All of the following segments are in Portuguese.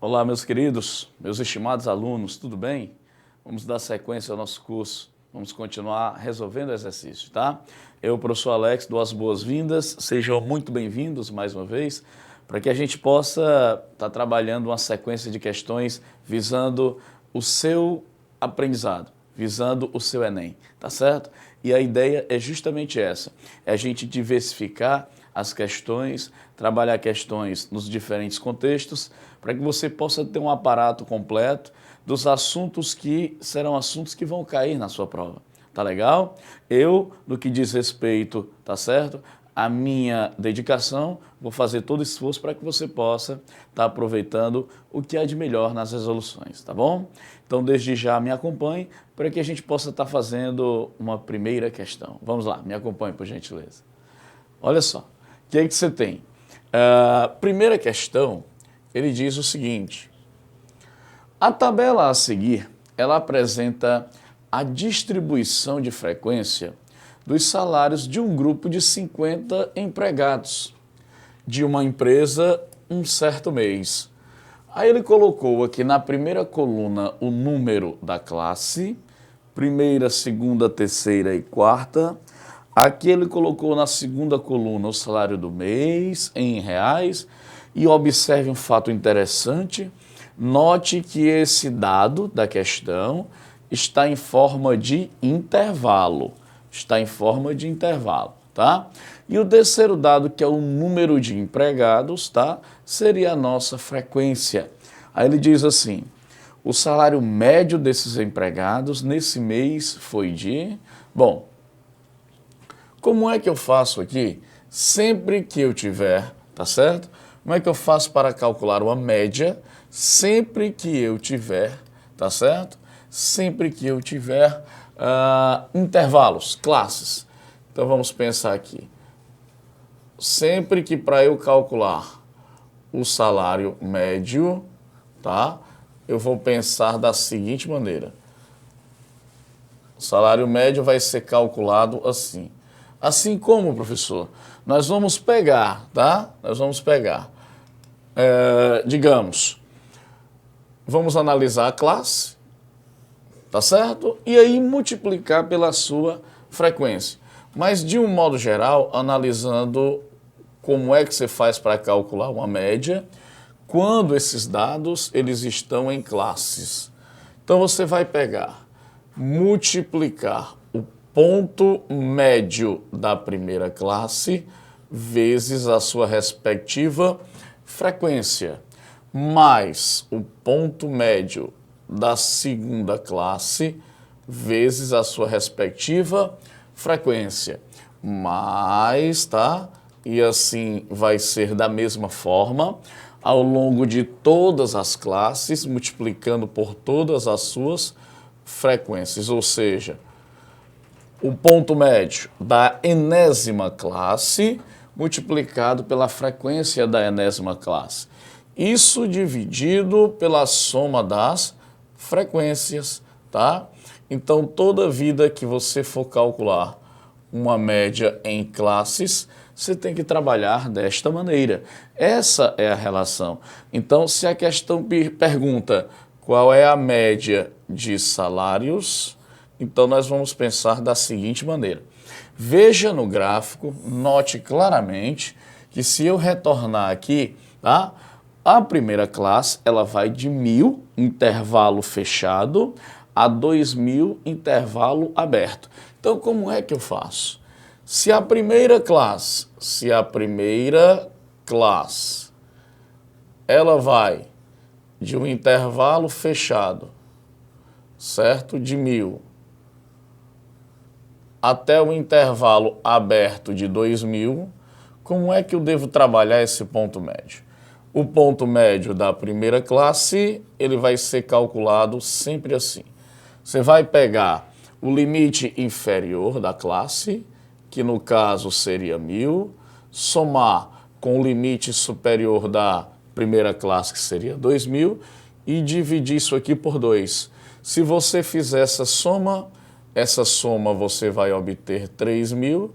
Olá, meus queridos, meus estimados alunos, tudo bem? Vamos dar sequência ao nosso curso, vamos continuar resolvendo exercícios, tá? Eu, professor Alex, dou as boas-vindas, sejam muito bem-vindos mais uma vez, para que a gente possa estar trabalhando uma sequência de questões visando o seu aprendizado, visando o seu Enem, tá certo? E a ideia é justamente essa, é a gente diversificar as questões, trabalhar questões nos diferentes contextos, para que você possa ter um aparato completo dos assuntos que serão assuntos que vão cair na sua prova. Tá legal? Eu, no que diz respeito, tá certo? A minha dedicação, vou fazer todo o esforço para que você possa estar aproveitando o que há de melhor nas resoluções, tá bom? Então, desde já, me acompanhe para que a gente possa estar fazendo uma primeira questão. Vamos lá, me acompanhe, por gentileza. Olha só, o que é que você tem? Primeira questão, ele diz o seguinte: a tabela a seguir, ela apresenta a distribuição de frequência dos salários de um grupo de 50 empregados de uma empresa um certo mês. Aí ele colocou aqui na primeira coluna o número da classe, primeira, segunda, terceira e quarta. Aqui ele colocou na segunda coluna o salário do mês em reais. E observe um fato interessante, note que esse dado da questão está em forma de intervalo. Está em forma de intervalo, tá? E o terceiro dado, que é o número de empregados, tá? Seria a nossa frequência. Aí ele diz assim: o salário médio desses empregados nesse mês foi de... Bom, como é que eu faço aqui? Sempre que eu tiver, tá certo? Como é que eu faço para calcular uma média? Sempre que eu tiver, tá certo? Sempre que eu tiver intervalos, classes. Então vamos pensar aqui. Sempre que para eu calcular o salário médio, tá? Eu vou pensar da seguinte maneira. O salário médio vai ser calculado assim. Assim como, professor, nós vamos pegar, tá? Nós vamos pegar, digamos, vamos analisar a classe, tá certo? E aí multiplicar pela sua frequência. Mas, de um modo geral, analisando como é que você faz para calcular uma média, quando esses dados eles estão em classes. Então, você vai pegar, multiplicar o ponto médio da primeira classe vezes a sua respectiva frequência, mais o ponto médio da segunda classe vezes a sua respectiva frequência, mais, tá? E assim vai ser da mesma forma ao longo de todas as classes, multiplicando por todas as suas frequências, ou seja, o ponto médio da enésima classe multiplicado pela frequência da enésima classe. Isso dividido pela soma das frequências, tá? Então, toda vida que você for calcular uma média em classes, você tem que trabalhar desta maneira. Essa é a relação. Então, se a questão pergunta qual é a média de salários, então nós vamos pensar da seguinte maneira. Veja no gráfico, note claramente que se eu retornar aqui, tá? A primeira classe, ela vai de 1.000, intervalo fechado, a 2.000, intervalo aberto. Então, como é que eu faço? Se a primeira classe, ela vai de um intervalo fechado, certo? De 1.000, até o intervalo aberto de 2.000, como é que eu devo trabalhar esse ponto médio? O ponto médio da primeira classe, ele vai ser calculado sempre assim. Você vai pegar o limite inferior da classe, que no caso seria 1.000, somar com o limite superior da primeira classe, que seria 2.000, e dividir isso aqui por 2. Se você fizer essa soma você vai obter 3.000.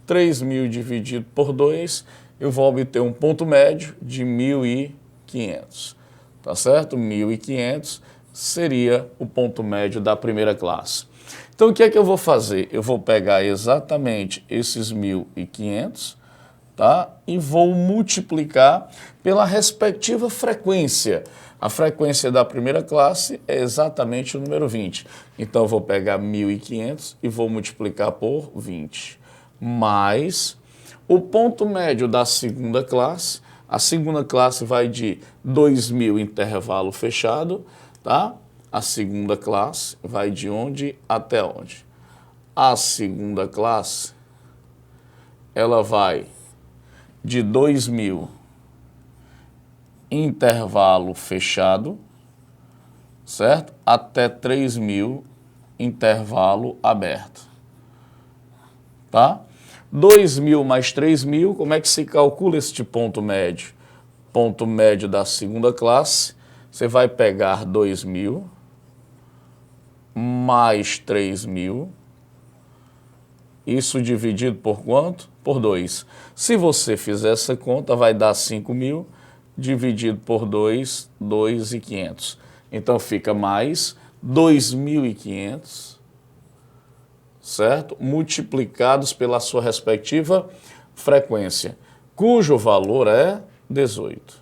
3.000 dividido por 2, eu vou obter um ponto médio de 1.500. tá certo? 1.500 seria o ponto médio da primeira classe. Então, o que é que eu vou fazer? Eu vou pegar exatamente esses 1.500, tá? E vou multiplicar pela respectiva frequência. A frequência da primeira classe é exatamente o número 20. Então, eu vou pegar 1.500 e vou multiplicar por 20. Mais o ponto médio da segunda classe. A segunda classe vai de 2.000 intervalo fechado, tá? A segunda classe vai de onde até onde? A segunda classe, ela vai de 2.000 intervalo fechado, certo? Até 3.000 intervalo aberto, tá? 2.000 mais 3.000, como é que se calcula este ponto médio? Ponto médio da segunda classe, você vai pegar 2.000 mais 3.000, isso dividido por quanto? Por 2. Se você fizer essa conta, vai dar 5.000, dividido por 2, 2.500. Então, fica mais 2.500, certo? Multiplicados pela sua respectiva frequência, cujo valor é 18.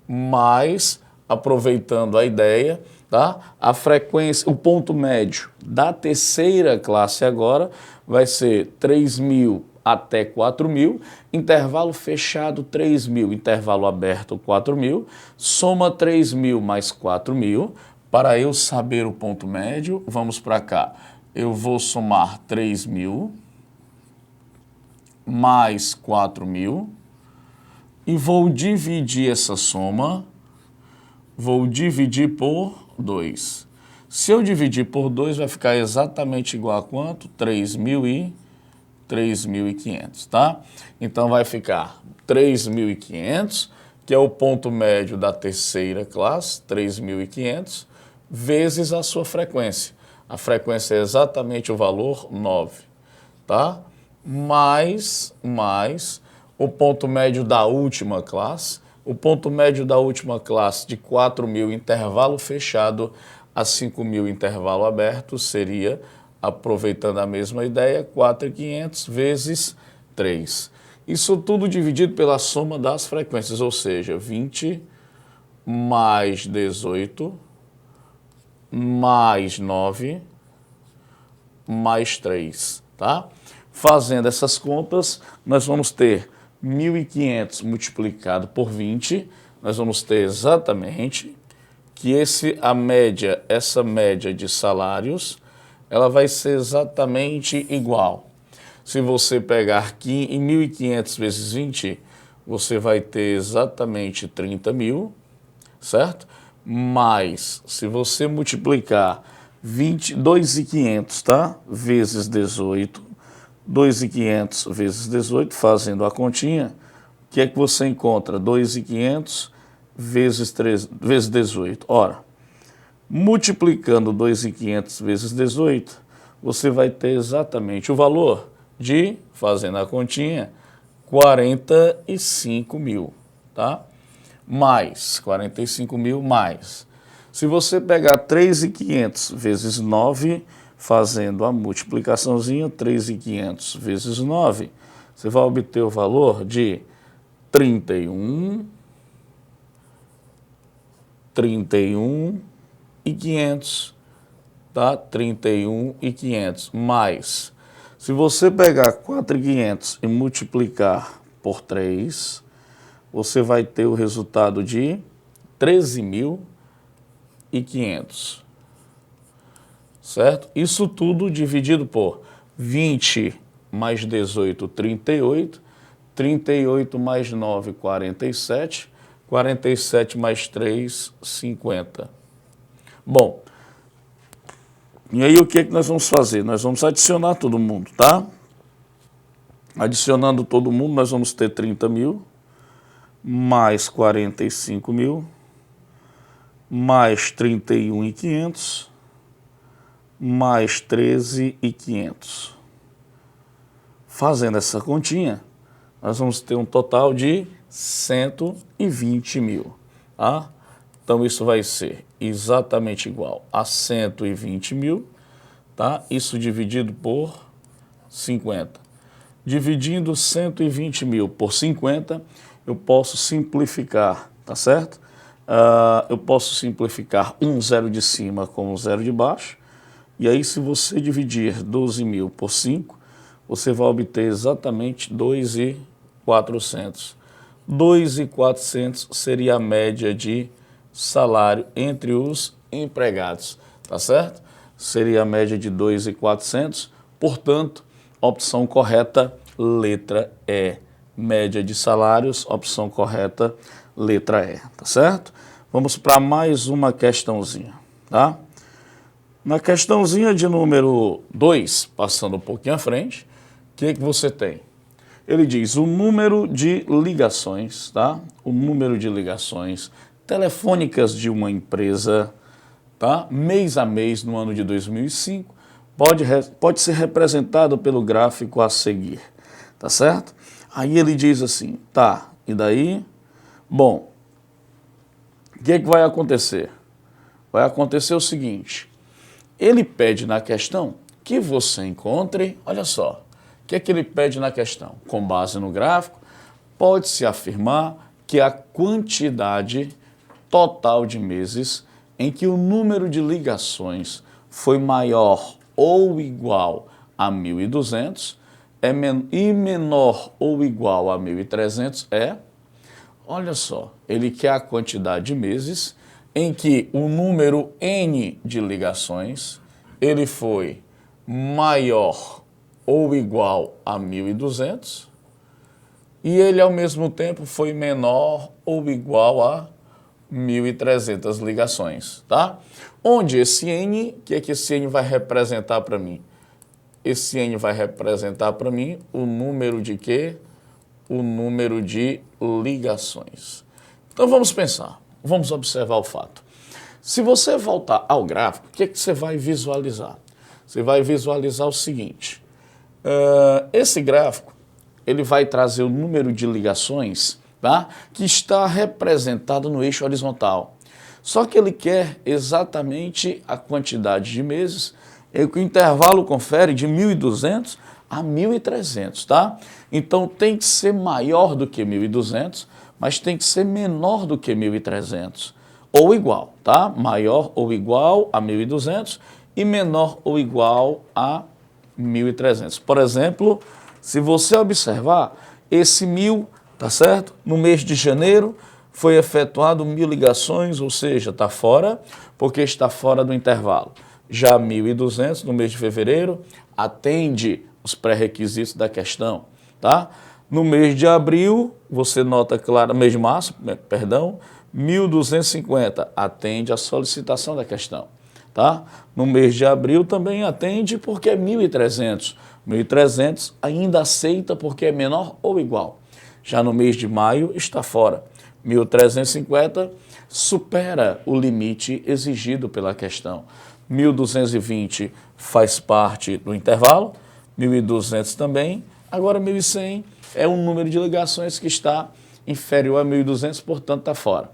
Mais, aproveitando a ideia, tá? A frequência, o ponto médio da terceira classe agora vai ser 3.000 até 4.000, intervalo fechado 3.000, intervalo aberto 4.000, soma 3.000 mais 4.000. Para eu saber o ponto médio, vamos para cá. Eu vou somar 3.000 mais 4.000 e vou dividir essa soma, vou dividir por 2. Se eu dividir por 2, vai ficar exatamente igual a quanto? 3.500, tá? Então, vai ficar 3.500, que é o ponto médio da terceira classe, 3.500, vezes a sua frequência. A frequência é exatamente o valor 9, tá? Mais o ponto médio da última classe. O ponto médio da última classe de 4.000 intervalo fechado a 5.000 intervalo aberto seria, aproveitando a mesma ideia, 4.500 vezes 3. Isso tudo dividido pela soma das frequências, ou seja, 20 mais 18 mais 9 mais 3, tá? Fazendo essas contas, nós vamos ter 1.500 multiplicado por 20, nós vamos ter exatamente que essa média de salários, ela vai ser exatamente igual. Se você pegar em 1.500 vezes 20, você vai ter exatamente 30.000, certo? Mas, se você multiplicar 2.500, tá? Vezes 18, 2.500 vezes 18, fazendo a continha, o que é que você encontra? 2.500 vezes 18. Ora, multiplicando 2.500 vezes 18, você vai ter exatamente o valor de, fazendo a continha, 45.000, tá? Mais 45.000 mais. Se você pegar 3.500 vezes 9, fazendo a multiplicaçãozinha, 3.500 vezes 9, você vai obter o valor de 31.500, tá? 31.500 mais. Se você pegar 4.500 e multiplicar por 3, você vai ter o resultado de 13.500, certo? Isso tudo dividido por 20 mais 18, 38, 38 mais 9, 47, 47 mais 3, 50. Bom, e aí o que é que nós vamos fazer? Nós vamos adicionar todo mundo, tá? Adicionando todo mundo, nós vamos ter 30.000, mais 45.000, mais 31.500, mais 13.500. Fazendo essa continha, nós vamos ter um total de 120.000, tá? Então, isso vai ser exatamente igual a 120 mil, tá? Isso dividido por 50. Dividindo 120 mil por 50, eu posso simplificar, tá certo? Eu posso simplificar um zero de cima com um zero de baixo. E aí, se você dividir 12 mil por 5, você vai obter exatamente 2.400. 2.400 seria a média de salário entre os empregados, tá certo? Seria a média de 2.400, portanto, opção correta, letra E. Média de salários, opção correta, letra E, tá certo? Vamos para mais uma questãozinha, tá? Na questãozinha de número 2, passando um pouquinho à frente, o que você tem? Ele diz o número de ligações, tá? O número de ligações telefônicas de uma empresa, tá? Mês a mês no ano de 2005, pode ser representado pelo gráfico a seguir, tá certo? Aí ele diz assim, tá, e daí? Bom, o que vai acontecer? Vai acontecer o seguinte, ele pede na questão que você encontre, olha só, o que ele pede na questão? Com base no gráfico, pode-se afirmar que a quantidade total de meses em que o número de ligações foi maior ou igual a 1.200 e menor ou igual a 1.300 olha só, ele quer a quantidade de meses em que o número N de ligações ele foi maior ou igual a 1.200 e ele ao mesmo tempo foi menor ou igual a 1.300 ligações, tá? Onde esse N, o que é que esse N vai representar para mim? Esse N vai representar para mim o número de quê? O número de ligações. Então vamos pensar, vamos observar o fato. Se você voltar ao gráfico, o que é que você vai visualizar? Você vai visualizar o seguinte, esse gráfico, ele vai trazer o número de ligações, tá? Que está representado no eixo horizontal. Só que ele quer exatamente a quantidade de meses, e o intervalo confere de 1.200 a 1.300, tá? Então tem que ser maior do que 1.200, mas tem que ser menor do que 1.300. Ou igual, tá? Maior ou igual a 1.200 e menor ou igual a 1.300. Por exemplo, se você observar, esse 1.000, tá certo? No mês de janeiro foi efetuado 1.000 ligações, ou seja, está fora, porque está fora do intervalo. Já 1.200 no mês de fevereiro atende os pré-requisitos da questão, tá? No mês de abril, você nota claro, mês de março, perdão, 1.250 atende a solicitação da questão, tá? No mês de abril também atende porque é 1.300. 1.300 ainda aceita porque é menor ou igual. Já no mês de maio está fora. 1.350 supera o limite exigido pela questão. 1.220 faz parte do intervalo, 1.200 também, agora 1.100 é um número de ligações que está inferior a 1.200, portanto está fora.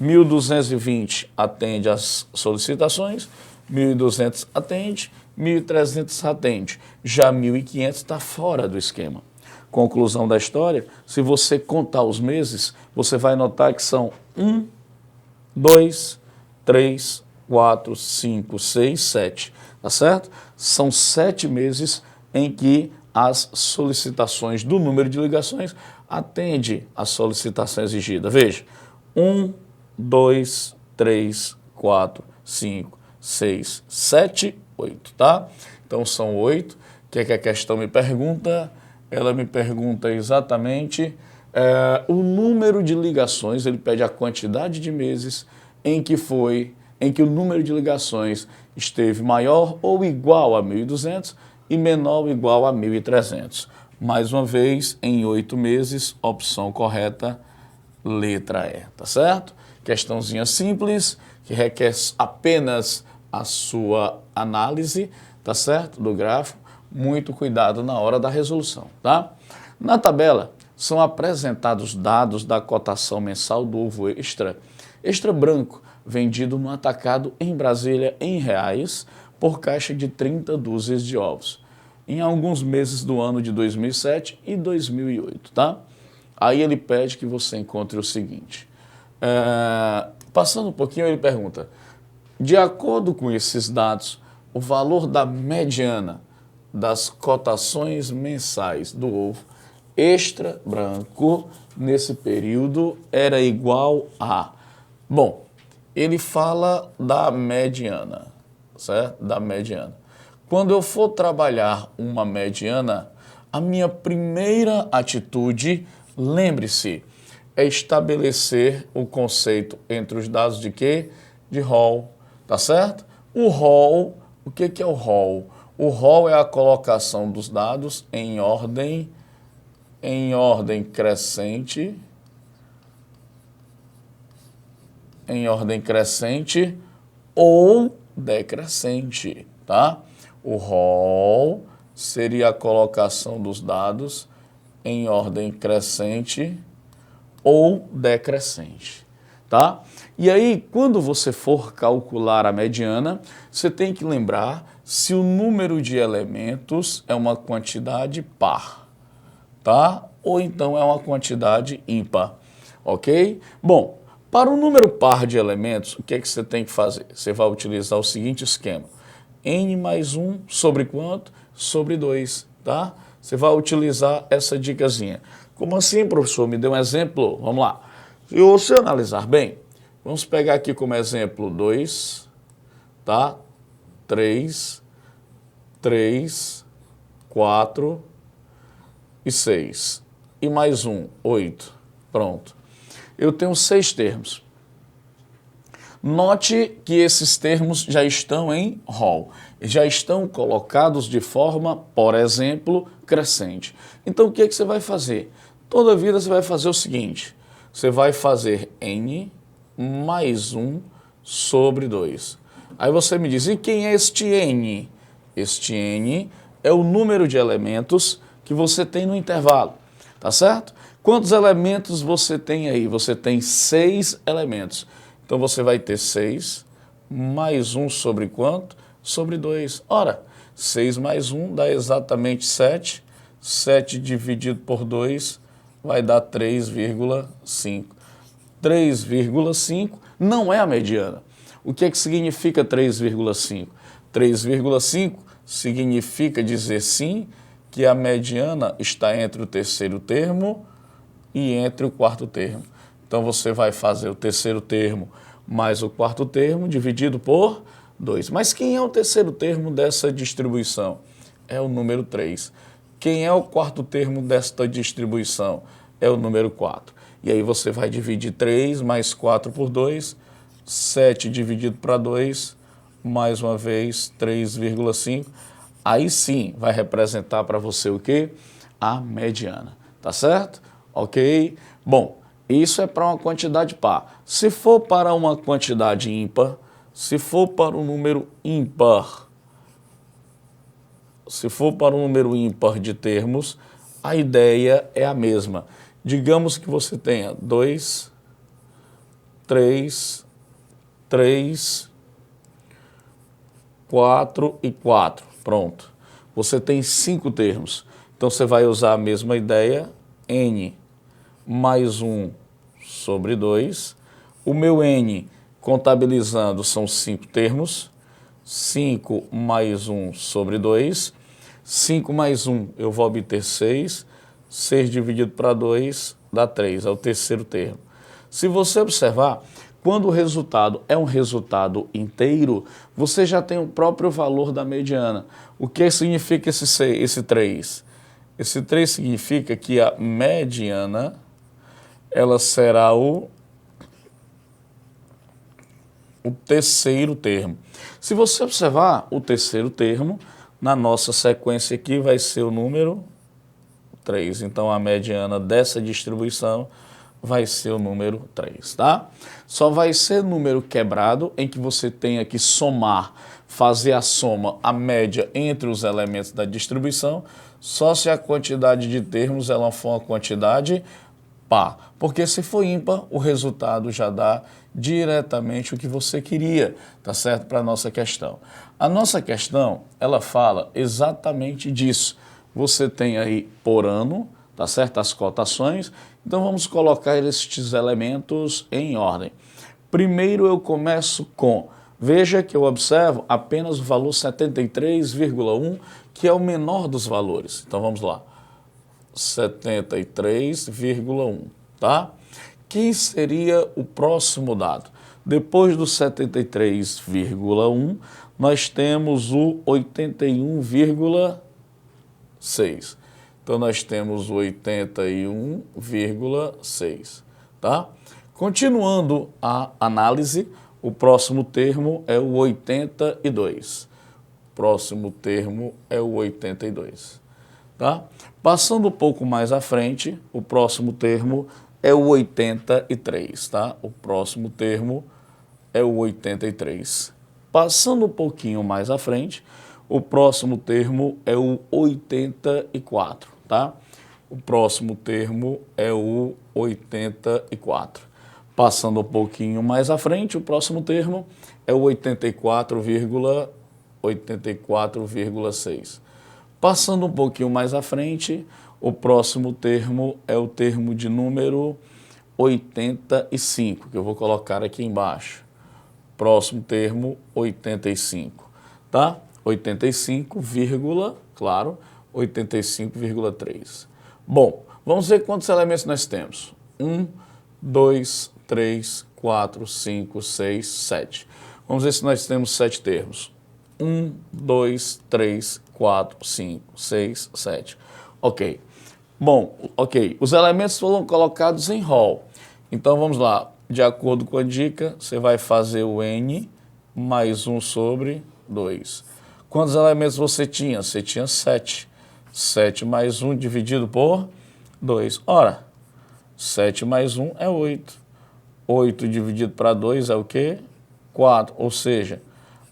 1.220 atende às solicitações, 1.200 atende, 1.300 atende, já 1.500 está fora do esquema. Conclusão da história, se você contar os meses, você vai notar que são 1, 2, 3, 4, 5, 6, 7, tá certo? São 7 meses em que as solicitações do número de ligações atende à solicitação exigida. Veja, 1, 2, 3, 4, 5, 6, 7, 8, tá? Então são 8. O que é que a questão me pergunta? Ela me pergunta exatamente o número de ligações, ele pede a quantidade de meses em que o número de ligações esteve maior ou igual a 1.200 e menor ou igual a 1.300. Mais uma vez, em 8 meses, opção correta, letra E, tá certo? Questãozinha simples, que requer apenas a sua análise, tá certo? Do gráfico, muito cuidado na hora da resolução, tá? Na tabela, são apresentados dados da cotação mensal do ovo extra branco, vendido no atacado em Brasília em reais por caixa de 30 dúzias de ovos, em alguns meses do ano de 2007 e 2008, tá? Aí ele pede que você encontre o seguinte. Passando um pouquinho, ele pergunta, de acordo com esses dados, o valor da mediana das cotações mensais do ovo extra branco nesse período era igual a... Bom, ele fala da mediana, certo? Da mediana. Quando eu for trabalhar uma mediana, a minha primeira atitude, lembre-se, é estabelecer o conceito entre os dados de quê? De rol, tá certo? O rol, o que é o rol? O rol é a colocação dos dados em ordem crescente, ou decrescente, tá? O rol seria a colocação dos dados em ordem crescente ou decrescente, tá? E aí, quando você for calcular a mediana, você tem que lembrar se o número de elementos é uma quantidade par, tá? Ou então é uma quantidade ímpar, ok? Bom, para o número par de elementos, o que é que você tem que fazer? Você vai utilizar o seguinte esquema. N mais 1 sobre quanto? Sobre 2, tá? Você vai utilizar essa dicasinha. Como assim, professor? Me dê um exemplo. Vamos lá. Se você analisar bem, vamos pegar aqui como exemplo 2, tá? 3, 4 e 6. E mais 1, 8. Pronto. Eu tenho 6 termos. Note que esses termos já estão em rol, já estão colocados de forma, por exemplo, crescente. Então, o que é que você vai fazer? Toda vida você vai fazer o seguinte, você vai fazer N mais 1 sobre 2. Aí você me diz, e quem é este N? Este N é o número de elementos que você tem no intervalo, tá certo? Quantos elementos você tem aí? Você tem 6 elementos. Então, você vai ter 6 mais 1 sobre quanto? Sobre 2. Ora, 6 mais 1 dá exatamente 7. 7 dividido por 2 vai dar 3,5. 3,5 não é a mediana. O que é que significa 3,5? 3,5 significa dizer sim que a mediana está entre o terceiro termo e entre o quarto termo. Então, você vai fazer o terceiro termo mais o quarto termo dividido por 2. Mas quem é o terceiro termo dessa distribuição? É o número 3. Quem é o quarto termo desta distribuição? É o número 4. E aí você vai dividir 3 mais 4 por 2, 7 dividido para 2, mais uma vez 3,5. Aí sim vai representar para você o quê? A mediana. Tá certo? Ok? Bom, isso é para uma quantidade par. Se for para uma quantidade ímpar, se for para um número ímpar, de termos, a ideia é a mesma. Digamos que você tenha 2, 3, 4 e 4. Pronto. Você tem 5 termos. Então, você vai usar a mesma ideia, N mais 1 sobre 2. O meu N, contabilizando, são 5 termos. 5 mais 1 sobre 2. 5 mais 1, eu vou obter 6. 6 dividido para 2 dá 3, é o terceiro termo. Se você observar, quando o resultado é um resultado inteiro, você já tem o próprio valor da mediana. O que significa esse 3? Esse 3 significa que a mediana ela será o terceiro termo. Se você observar o terceiro termo, na nossa sequência aqui vai ser o número 3. Então, a mediana dessa distribuição vai ser o número 3, tá? Só vai ser número quebrado em que você tenha que somar, fazer a soma, a média entre os elementos da distribuição, só se a quantidade de termos ela for uma quantidade par, porque se for ímpar, o resultado já dá diretamente o que você queria, tá certo? Para a nossa questão. A nossa questão, ela fala exatamente disso. Você tem aí por ano, tá certo? As cotações. Então vamos colocar estes elementos em ordem. Primeiro eu começo com, veja que eu observo apenas o valor 73,1, que é o menor dos valores. Então vamos lá. 73,1, tá? Quem seria o próximo dado? Depois do 73,1, nós temos o 81,6. Então, nós temos o 81,6, tá? Continuando a análise, o próximo termo é o 82. Próximo termo é o 82, tá? Passando um pouco mais à frente, o próximo termo é o 83, tá? O próximo termo é o 83. Passando um pouquinho mais à frente, o próximo termo é o 84, tá? O próximo termo é o 84. Passando um pouquinho mais à frente, o próximo termo é o 84,6. Passando um pouquinho mais à frente, o próximo termo é o termo de número 85, que eu vou colocar aqui embaixo. Próximo termo, 85, tá? 85, claro, 85,3. Bom, vamos ver quantos elementos nós temos. 1, 2, 3, 4, 5, 6, 7. Vamos ver se nós temos 7 termos. 1, 2, 3, 4, 5, 6, 7. Ok. Bom, ok. Os elementos foram colocados em rol. Então, vamos lá. De acordo com a dica, você vai fazer o N mais 1 sobre 2. Quantos elementos você tinha? Você tinha 7. 7 mais 1 dividido por 2. Ora, 7 mais 1 é 8. 8 dividido para 2 é o quê? 4. Ou seja,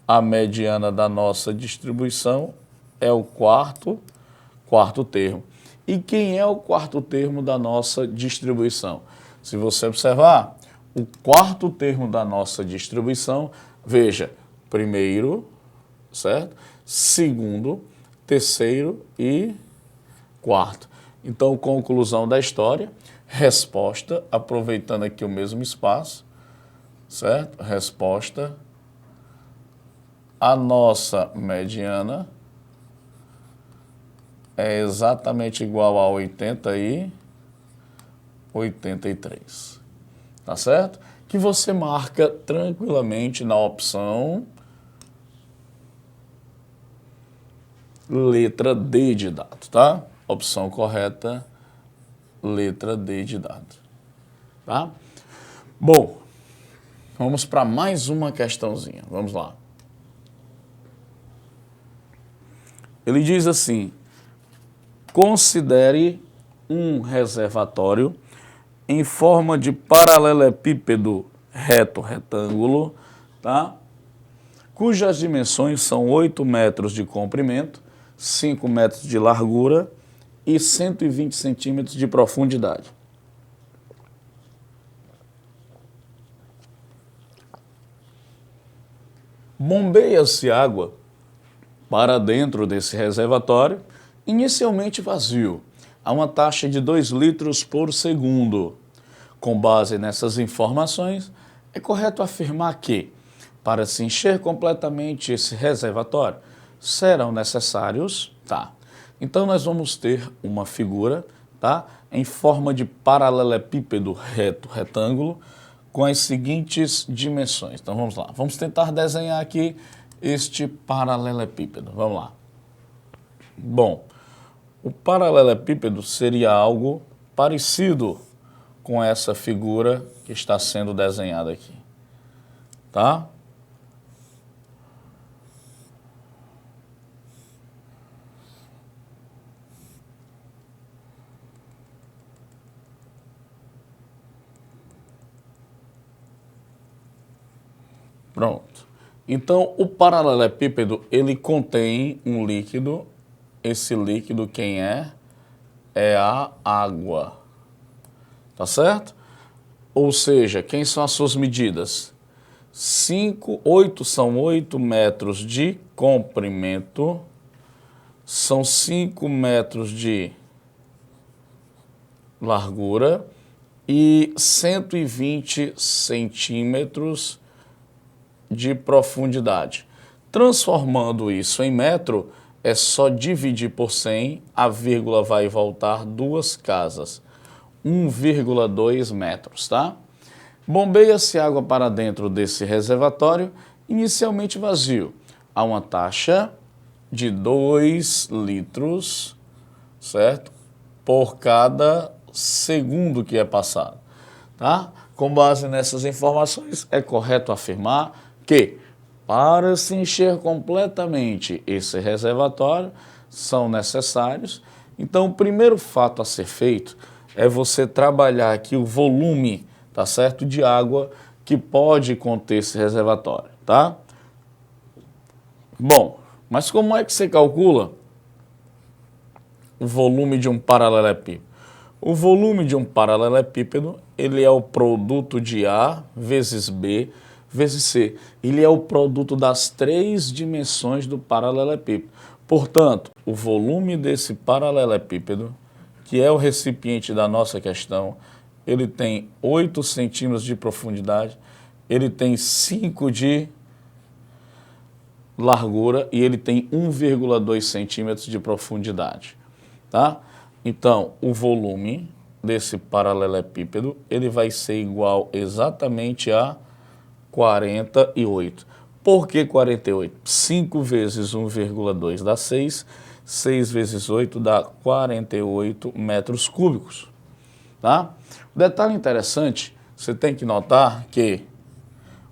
a mediana da nossa distribuição é o quarto termo. E quem é o quarto termo da nossa distribuição? Se você observar, o quarto termo da nossa distribuição, veja, primeiro, certo? Segundo, terceiro e quarto. Então, conclusão da história, resposta, aproveitando aqui o mesmo espaço, certo? Resposta, a nossa mediana é exatamente igual a 80 e 83. Tá certo? Que você marca tranquilamente na opção letra D de dado, tá? Opção correta, letra D de dado, tá? Bom, vamos para mais uma questãozinha. Vamos lá. Ele diz assim: considere um reservatório em forma de paralelepípedo reto-retângulo, tá? Cujas dimensões são 8 metros de comprimento, 5 metros de largura e 120 centímetros de profundidade. Bombeia-se água para dentro desse reservatório, inicialmente vazio, a uma taxa de 2 litros por segundo. Com base nessas informações, é correto afirmar que, para se encher completamente esse reservatório, serão necessários, tá? Então nós vamos ter uma figura, tá? Em forma de paralelepípedo reto-retângulo, com as seguintes dimensões. Então vamos lá, vamos tentar desenhar aqui este paralelepípedo. Vamos lá. Bom, o paralelepípedo seria algo parecido com essa figura que está sendo desenhada aqui, tá? Pronto. Então, o paralelepípedo, ele contém um líquido. Esse líquido, quem é? É a água. tá certo? Ou seja, quem são as suas medidas? 8 são 8 metros de comprimento, são 5 metros de largura e 120 centímetros de profundidade. Transformando isso em metro, é só dividir por 100, a vírgula vai voltar 2 casas, 1,2 metros, tá? Bombeia-se água para dentro desse reservatório, inicialmente vazio, a uma taxa de 2 litros, certo? Por cada segundo que é passado, tá? Com base nessas informações, é correto afirmar que, para se encher completamente esse reservatório, são necessários. Então, o primeiro fato a ser feito é você trabalhar aqui o volume, tá certo, de água que pode conter esse reservatório, tá? Bom, mas como é que você calcula o volume de um paralelepípedo? O volume de um paralelepípedo, ele é o produto de A vezes B vezes C. Ele é o produto das 3 dimensões do paralelepípedo. Portanto, o volume desse paralelepípedo, que é o recipiente da nossa questão, ele tem 8 centímetros de profundidade, ele tem 5 de largura e ele tem 1,2 centímetros de profundidade, tá? Então, o volume desse paralelepípedo, ele vai ser igual exatamente a 48. Por que 48? 5 vezes 1,2 dá 6, 6 vezes 8 dá 48 metros cúbicos, tá? Detalhe interessante, você tem que notar que,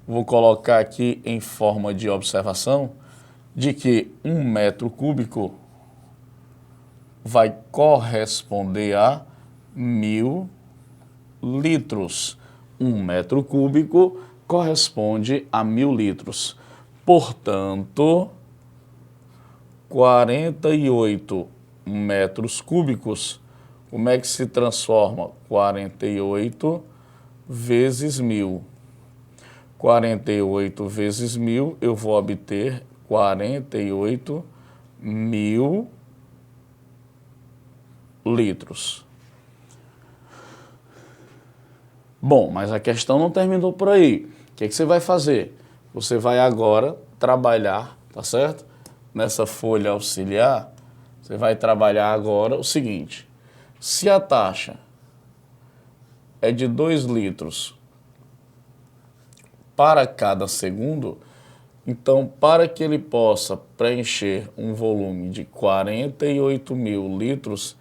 vou colocar aqui em forma de observação, de que 1 metro cúbico vai corresponder a 1.000 litros. 1 metro cúbico corresponde a 1.000 litros. Portanto, 48 metros cúbicos, como é que se transforma? 48 vezes 1.000. 48 vezes 1.000, eu vou obter 48.000 litros. Bom, mas a questão não terminou por aí. O que você vai fazer? Você vai agora trabalhar, tá certo? Nessa folha auxiliar, você vai trabalhar agora o seguinte. Se a taxa é de 2 litros para cada segundo, então, para que ele possa preencher um volume de 48.000 litros,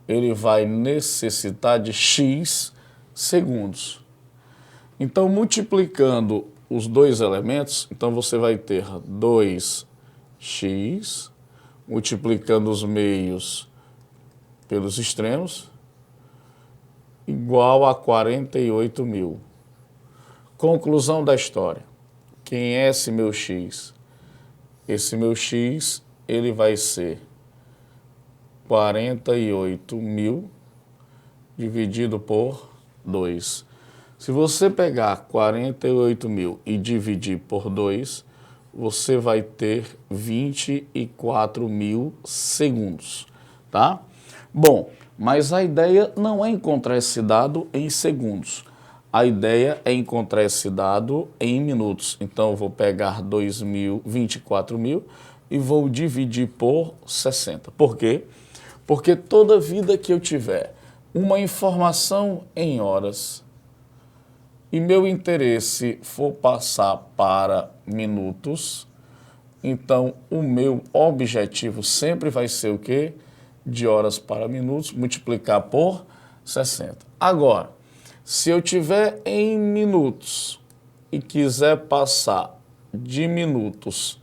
ele vai necessitar de X segundos. Então, multiplicando os dois elementos, então você vai ter 2x, multiplicando os meios pelos extremos, igual a 48.000. Conclusão da história. Quem é esse meu x? Esse meu x, ele vai ser 48.000 dividido por 2. Se você pegar 48.000 e dividir por 2, você vai ter 24.000 segundos, tá? Bom, mas a ideia não é encontrar esse dado em segundos. A ideia é encontrar esse dado em minutos. Então, eu vou pegar 24.000 e vou dividir por 60. Por quê? Porque toda vida que eu tiver uma informação em horas e meu interesse for passar para minutos, então o meu objetivo sempre vai ser o quê? De horas para minutos, multiplicar por 60. Agora, se eu tiver em minutos e quiser passar de minutos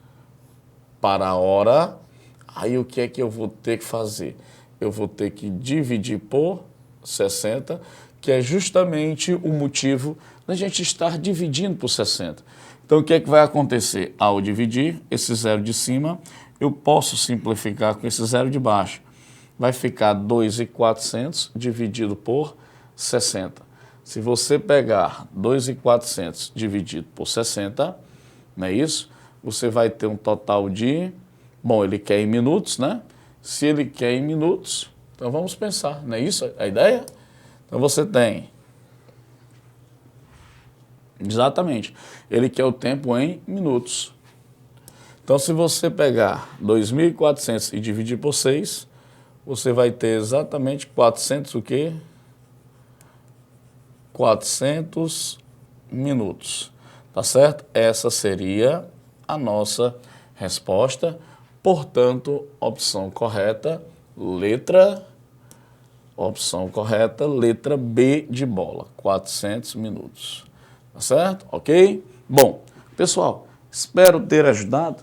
para hora, aí o que é que eu vou ter que fazer? Eu vou ter que dividir por 60, que é justamente o motivo da gente estar dividindo por 60. Então, o que é que vai acontecer? Ao dividir esse zero de cima, eu posso simplificar com esse zero de baixo. Vai ficar 2.400 dividido por 60. Se você pegar 2.400 dividido por 60, não é isso? Você vai ter um total de... Bom, ele quer em minutos, né? Se ele quer em minutos, então vamos pensar, não é isso a ideia? Então você tem... Exatamente. Ele quer o tempo em minutos. Então, se você pegar 2.400 e dividir por 6, você vai ter exatamente 400 o quê? 400 minutos. Tá certo? Essa seria a nossa resposta. Portanto, opção correta, letra B de bola, 400 minutos. Tá certo? Ok? Bom, pessoal, espero ter ajudado,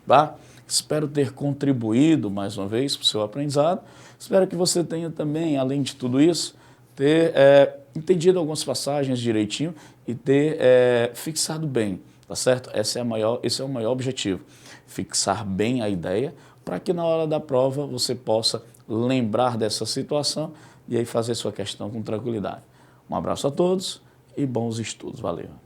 tá? Espero ter contribuído mais uma vez para o seu aprendizado. Espero que você tenha também, além de tudo isso, ter entendido algumas passagens direitinho e ter fixado bem, tá certo? Esse é o maior objetivo, fixar bem a ideia para que na hora da prova você possa lembrar dessa situação e aí fazer sua questão com tranquilidade. Um abraço a todos e bons estudos. Valeu!